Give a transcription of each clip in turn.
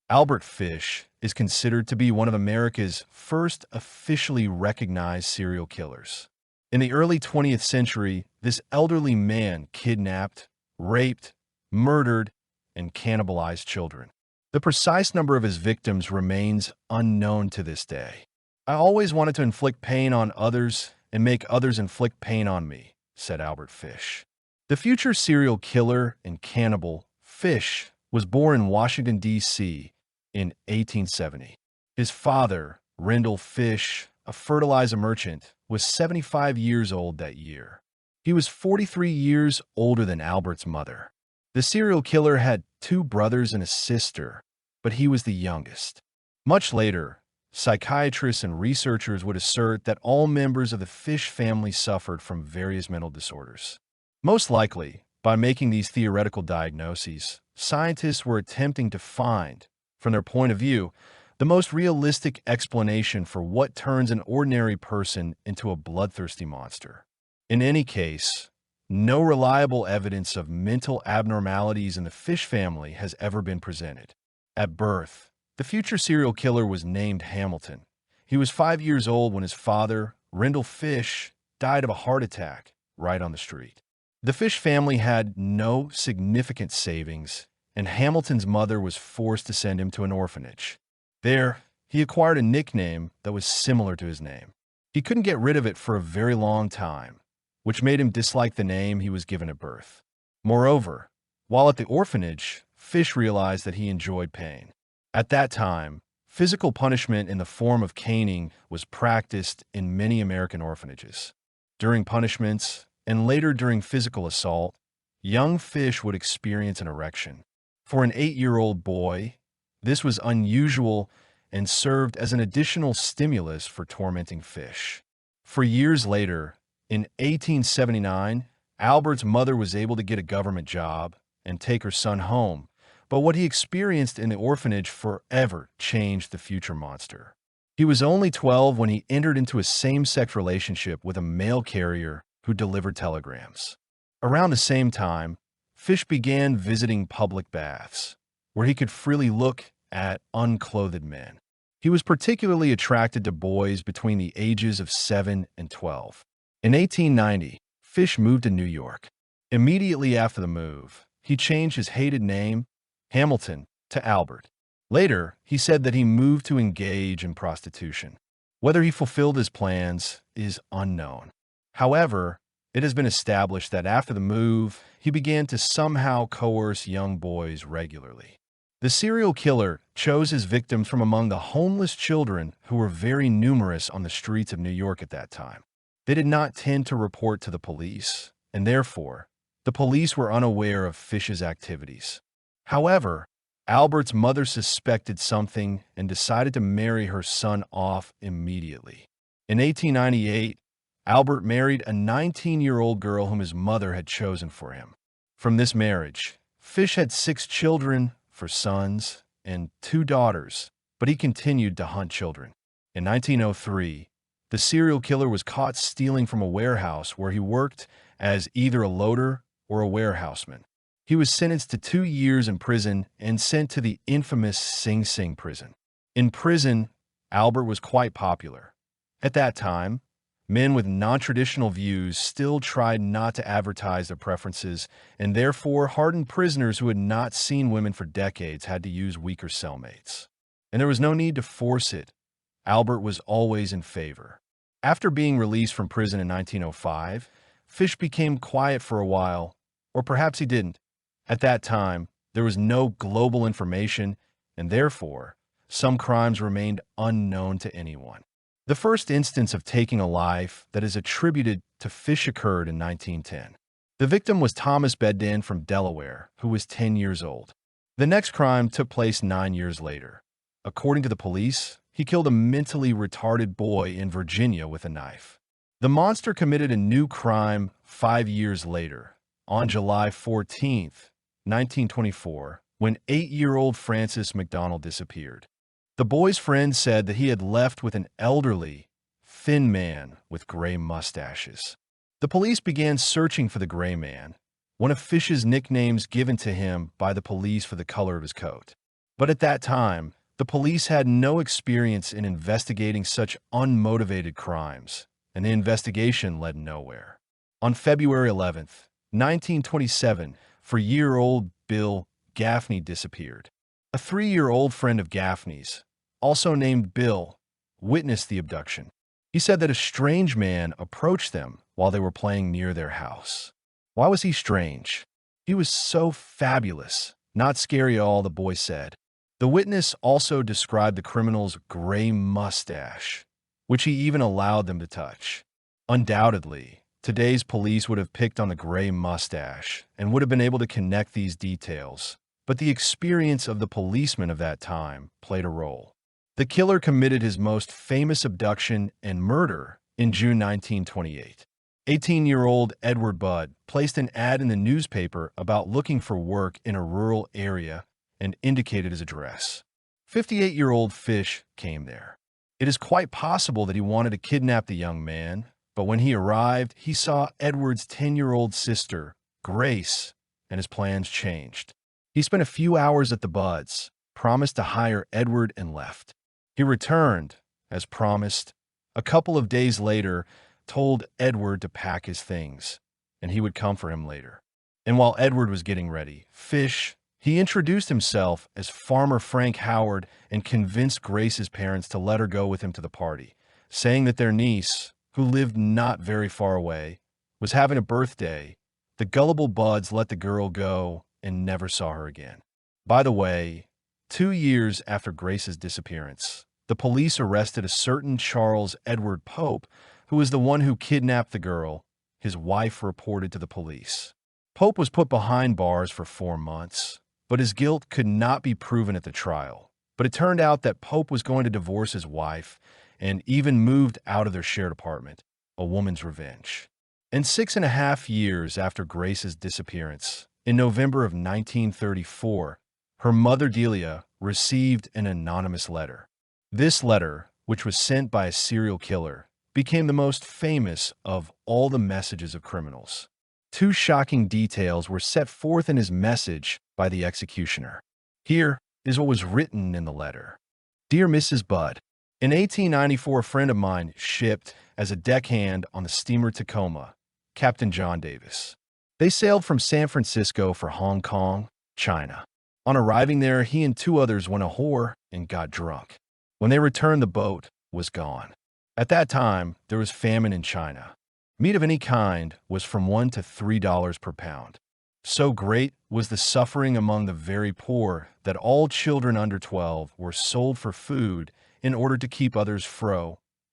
Albert Fish is considered to be one of America's first officially recognized serial killers. In the early 20th century, this elderly man kidnapped, raped, murdered, and cannibalized children. The precise number of his victims remains unknown to this day. "I always wanted to inflict pain on others and make others inflict pain on me," said Albert Fish. The future serial killer and cannibal, Fish, was born in Washington, D.C. in 1870. His father, Rendell Fish, a fertilizer merchant, was 75 years old that year. He was 43 years older than Albert's mother. The serial killer had 2 brothers and a sister, but he was the youngest. Much later, psychiatrists and researchers would assert that all members of the Fish family suffered from various mental disorders. Most likely, by making these theoretical diagnoses, scientists were attempting to find, from their point of view, the most realistic explanation for what turns an ordinary person into a bloodthirsty monster. In any case, no reliable evidence of mental abnormalities in the Fish family has ever been presented. At birth, the future serial killer was named Hamilton. He was 5 years old when his father, Rendell Fish, died of a heart attack right on the street. The Fish family had no significant savings, and Hamilton's mother was forced to send him to an orphanage. There, he acquired a nickname that was similar to his name. He couldn't get rid of it for a very long time, which made him dislike the name he was given at birth. Moreover, while at the orphanage, Fish realized that he enjoyed pain. At that time, physical punishment in the form of caning was practiced in many American orphanages. During punishments, and later during physical assault, young Fish would experience an erection. For an 8-year-old boy, this was unusual and served as an additional stimulus for tormenting Fish. For years later, in 1879, Albert's mother was able to get a government job and take her son home, but what he experienced in the orphanage forever changed the future monster. He was only 12 when he entered into a same-sex relationship with a mail carrier who delivered telegrams. Around the same time, Fish began visiting public baths, where he could freely look at unclothed men. He was particularly attracted to boys between the ages of 7 and 12. In 1890, Fish moved to New York. Immediately after the move, he changed his hated name, Hamilton, to Albert. Later, he said that he moved to engage in prostitution. Whether he fulfilled his plans is unknown. However, it has been established that after the move, he began to somehow coerce young boys regularly. The serial killer chose his victims from among the homeless children who were very numerous on the streets of New York at that time. They did not tend to report to the police, and therefore, the police were unaware of Fish's activities. However, Albert's mother suspected something and decided to marry her son off immediately. In 1898, Albert married a 19-year-old girl whom his mother had chosen for him. From this marriage, Fish had 6 children, 4 sons, and 2 daughters, but he continued to hunt children. In 1903, the serial killer was caught stealing from a warehouse where he worked as either a loader or a warehouseman. He was sentenced to 2 years in prison and sent to the infamous Sing Sing prison. In prison, Albert was quite popular. At that time, men with non-traditional views still tried not to advertise their preferences, and therefore hardened prisoners who had not seen women for decades had to use weaker cellmates. And there was no need to force it. Albert was always in favor. After being released from prison in 1905, Fish became quiet for a while, or perhaps he didn't. At that time, there was no global information, and therefore, some crimes remained unknown to anyone. The first instance of taking a life that is attributed to Fish occurred in 1910. The victim was Thomas Bedden from Delaware, who was 10 years old. The next crime took place 9 years later. According to the police, he killed a mentally retarded boy in Virginia with a knife. The monster committed a new crime 5 years later, on July 14, 1924, when 8-year-old Francis McDonald disappeared. The boy's friend said that he had left with an elderly, thin man with gray mustaches. The police began searching for the gray man, one of Fish's nicknames given to him by the police for the color of his coat. But at that time, the police had no experience in investigating such unmotivated crimes, and the investigation led nowhere. On February 11th, 1927, 4-year-old Bill Gaffney disappeared. A 3-year-old friend of Gaffney's, also named Bill, witnessed the abduction. He said that a strange man approached them while they were playing near their house. Why was he strange? He was so fabulous, not scary at all, the boy said. The witness also described the criminal's gray mustache, which he even allowed them to touch. Undoubtedly, today's police would have picked on the gray mustache and would have been able to connect these details, but the experience of the policemen of that time played a role. The killer committed his most famous abduction and murder in June 1928. 18-year-old Edward Budd placed an ad in the newspaper about looking for work in a rural area and indicated his address. 58-year-old Fish came there. It is quite possible that he wanted to kidnap the young man, but when he arrived, he saw Edward's 10-year-old sister, Grace, and his plans changed. He spent a few hours at the Budds, promised to hire Edward, and left. He returned, as promised, a couple of days later, told Edward to pack his things, and he would come for him later. And while Edward was getting ready, he introduced himself as Farmer Frank Howard and convinced Grace's parents to let her go with him to the party, saying that their niece, who lived not very far away, was having a birthday. The gullible Budds let the girl go and never saw her again. By the way, 2 years after Grace's disappearance, the police arrested a certain Charles Edward Pope, who was the one who kidnapped the girl. His wife reported to the police. Pope was put behind bars for 4 months, but his guilt could not be proven at the trial. But it turned out that Pope was going to divorce his wife and even moved out of their shared apartment, a woman's revenge. And 6.5 years after Grace's disappearance, in November of 1934, her mother Delia received an anonymous letter. This letter, which was sent by a serial killer, became the most famous of all the messages of criminals. 2 shocking details were set forth in his message by the executioner. Here is what was written in the letter. Dear Mrs. Budd, in 1894, a friend of mine shipped as a deckhand on the steamer Tacoma, Captain John Davis. They sailed from San Francisco for Hong Kong, China. On arriving there, he and 2 others went ashore and got drunk. When they returned, the boat was gone. At that time, there was famine in China. Meat of any kind was from $1 to $3 per pound. So great was the suffering among the very poor that all children under 12 were sold for food in order to keep others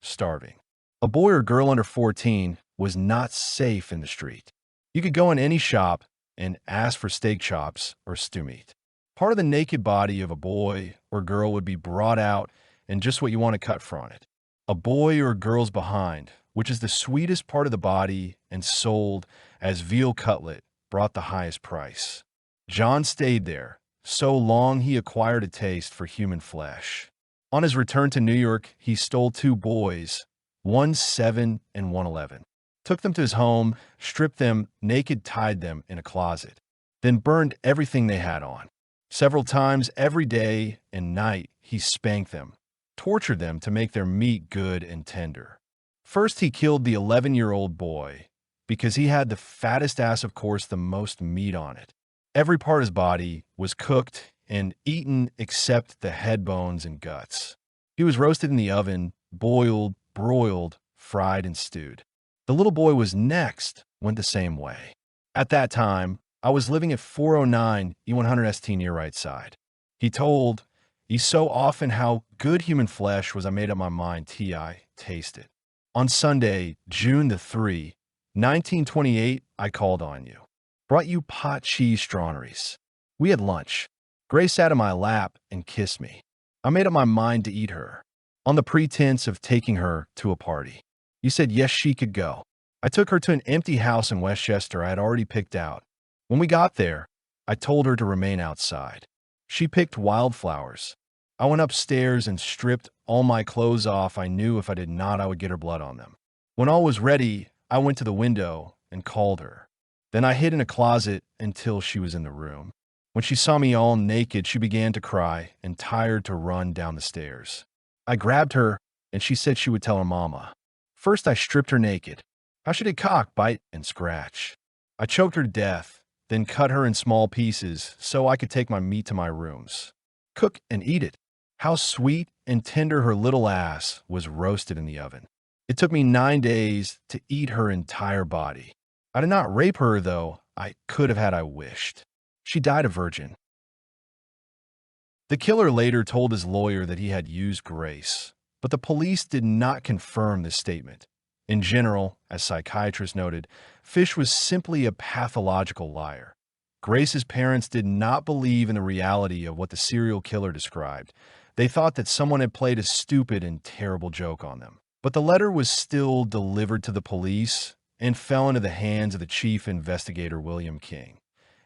starving. A boy or girl under 14 was not safe in the street. You could go in any shop and ask for steak chops or stew meat. Part of the naked body of a boy or girl would be brought out and just what you want to cut from it. A boy or girl's behind, which is the sweetest part of the body and sold as veal cutlet, brought the highest price. John stayed there so long he acquired a taste for human flesh. On his return to New York, he stole 2 boys, one 7 and one 11, took them to his home, stripped them naked, tied them in a closet, then burned everything they had on. Several times every day and night, he spanked them, tortured them to make their meat good and tender. First, he killed the 11-year-old boy because he had the fattest ass, of course, the most meat on it. Every part of his body was cooked and eaten except the head bones and guts. He was roasted in the oven, boiled, broiled, fried, and stewed. The little boy was next, went the same way. At that time, I was living at 409 E100 ST near right side. He told so often how good human flesh was, I made up my mind I taste it. On Sunday, June the 3, 1928, I called on you. Brought you pot cheese strawberries. We had lunch. Grace sat in my lap and kissed me. I made up my mind to eat her, on the pretense of taking her to a party. You said yes, she could go. I took her to an empty house in Westchester I had already picked out. When we got there, I told her to remain outside. She picked wildflowers. I went upstairs and stripped all my clothes off. I knew if I did not, I would get her blood on them. When all was ready, I went to the window and called her. Then I hid in a closet until she was in the room. When she saw me all naked, she began to cry and tired to run down the stairs. I grabbed her, and she said she would tell her mama. First, I stripped her naked. How she did cock, bite, and scratch. I choked her to death, then cut her in small pieces so I could take my meat to my rooms. Cook and eat it. How sweet and tender her little ass was roasted in the oven. It took me 9 days to eat her entire body. I did not rape her, though I could have had I wished. She died a virgin. The killer later told his lawyer that he had used Grace, but the police did not confirm this statement. In general, as psychiatrists noted, Fish was simply a pathological liar. Grace's parents did not believe in the reality of what the serial killer described. They thought that someone had played a stupid and terrible joke on them. But the letter was still delivered to the police and fell into the hands of the chief investigator, William King.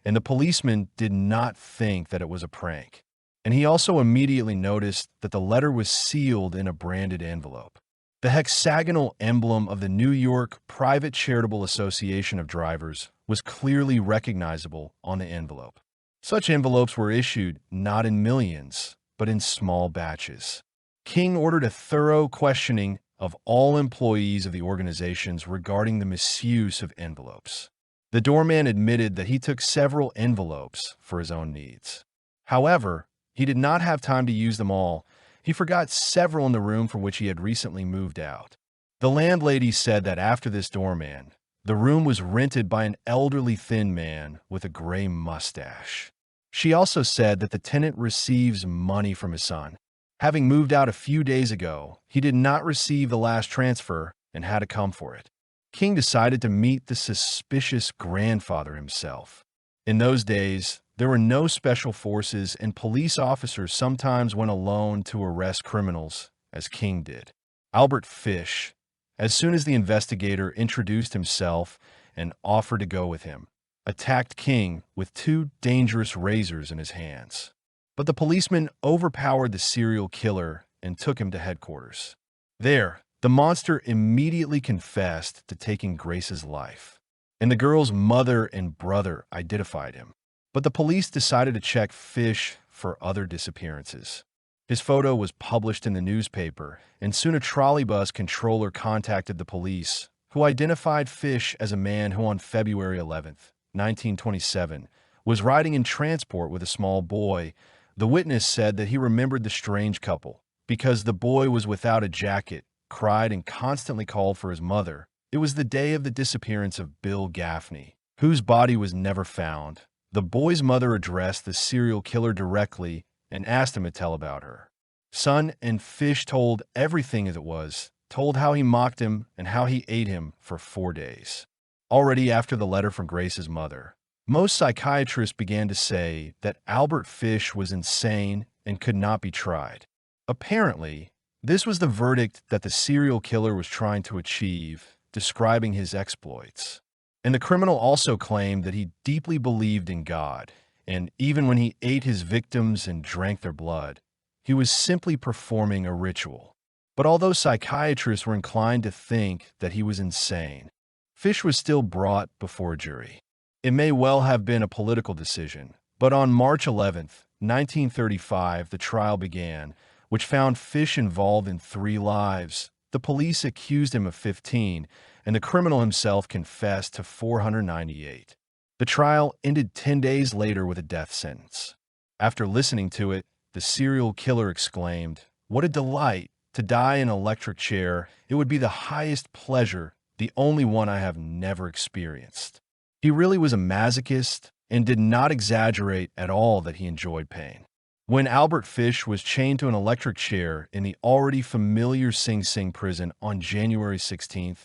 And the policeman did not think that it was a prank. And he also immediately noticed that the letter was sealed in a branded envelope. The hexagonal emblem of the New York Private Charitable Association of Drivers was clearly recognizable on the envelope. Such envelopes were issued not in millions, but in small batches. King ordered a thorough questioning of all employees of the organizations regarding the misuse of envelopes. The doorman admitted that he took several envelopes for his own needs. However, he did not have time to use them all. He forgot several in the room from which he had recently moved out. The landlady said that after this doorman, the room was rented by an elderly thin man with a gray mustache. She also said that the tenant receives money from his son. Having moved out a few days ago, he did not receive the last transfer and had to come for it. King decided to meet the suspicious grandfather himself. In those days, there were no special forces, and police officers sometimes went alone to arrest criminals, as King did. Albert Fish, as soon as the investigator introduced himself and offered to go with him, attacked King with 2 dangerous razors in his hands. But the policeman overpowered the serial killer and took him to headquarters. There, the monster immediately confessed to taking Grace's life, and the girl's mother and brother identified him. But the police decided to check Fish for other disappearances. His photo was published in the newspaper, and soon a trolleybus controller contacted the police, who identified Fish as a man who on February 11th, 1927, was riding in transport with a small boy. The witness said that he remembered the strange couple because the boy was without a jacket, cried, and constantly called for his mother. It was the day of the disappearance of Bill Gaffney, whose body was never found. The boy's mother addressed the serial killer directly and asked him to tell about her. Son and Fish told everything as it was, told how he mocked him and how he ate him for 4 days. Already after the letter from Grace's mother, most psychiatrists began to say that Albert Fish was insane and could not be tried. Apparently, this was the verdict that the serial killer was trying to achieve, describing his exploits. And the criminal also claimed that he deeply believed in God, and even when he ate his victims and drank their blood, he was simply performing a ritual. But although psychiatrists were inclined to think that he was insane, Fish was still brought before a jury. It may well have been a political decision, but on March 11th, 1935, the trial began, which found Fish involved in 3 lives. The police accused him of 15, and the criminal himself confessed to 498. The trial ended 10 days later with a death sentence. After listening to it, the serial killer exclaimed, "What a delight to die in an electric chair. It would be the highest pleasure, the only one I have never experienced." He really was a masochist and did not exaggerate at all that he enjoyed pain. When Albert Fish was chained to an electric chair in the already familiar Sing Sing prison on January 16,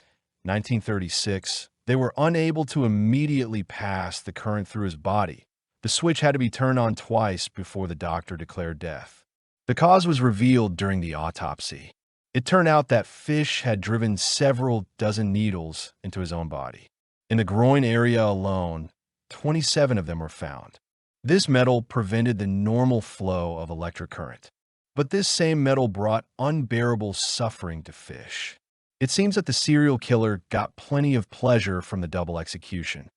1936, they were unable to immediately pass the current through his body. The switch had to be turned on twice before the doctor declared death. The cause was revealed during the autopsy. It turned out that Fish had driven several dozen needles into his own body. In the groin area alone, 27 of them were found. This metal prevented the normal flow of electric current. But this same metal brought unbearable suffering to Fish. It seems that the serial killer got plenty of pleasure from the double execution.